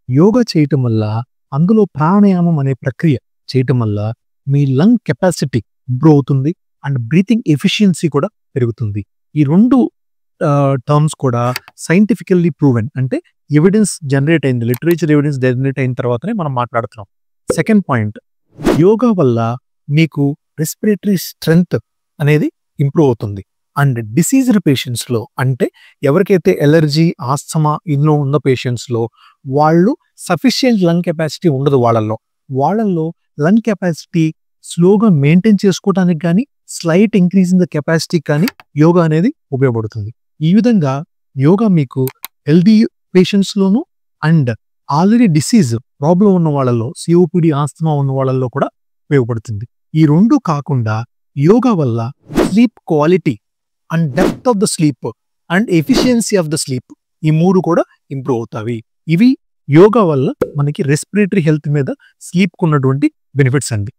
యోగా చేయటం వల్ల, అందులో ప్రాణాయామం అనే ప్రక్రియ చేయటం వల్ల మీ లంగ్ కెపాసిటీ ఇంప్రూవ్ అవుతుంది అండ్ బ్రీతింగ్ ఎఫిషియన్సీ కూడా పెరుగుతుంది. ఈ రెండు టర్మ్స్ కూడా సైంటిఫికల్లీ ప్రూవెన్, అంటే ఎవిడెన్స్ జనరేట్ అయింది, లిటరేచర్ ఎవిడెన్స్ జనరేట్ అయిన తర్వాతనే మనం మాట్లాడుతున్నాం. సెకండ్ పాయింట్, యోగా వల్ల మీకు రెస్పిరేటరీ స్ట్రెంగ్త్ అనేది ఇంప్రూవ్ అవుతుంది. అండ్ డిసీజ్డ్ పేషెంట్స్లో, అంటే ఎవరికైతే ఎలర్జీ, ఆస్తమా ఇందులో ఉన్న పేషెంట్స్లో వాళ్ళు సఫిషియంట్ లంగ్ కెపాసిటీ ఉండదు, వాళ్ళల్లో లంగ్ కెపాసిటీ స్లోగా మెయింటైన్ చేసుకోవడానికి కానీ, slight increase in the capacity కానీ యోగా అనేది ఉపయోగపడుతుంది. ఈ విధంగా యోగా మీకు హెల్దీ పేషెంట్స్లోను అండ్ ఆల్రెడీ డిసీజ్ ప్రాబ్లం ఉన్న వాళ్ళలో, సిఓపిడి, ఆస్తమా ఉన్న వాళ్ళల్లో కూడా ఉపయోగపడుతుంది. ఈ రెండు కాకుండా యోగా వల్ల sleep quality and depth of the sleep and efficiency of the sleep, ఈ మూడు కూడా ఇంప్రూవ్ అవుతాయి. ఇవి యోగా వల్ల మనకి రెస్పిరేటరీ హెల్త్ మీద, స్లీప్కు ఉన్నటువంటి బెనిఫిట్స్ అండి.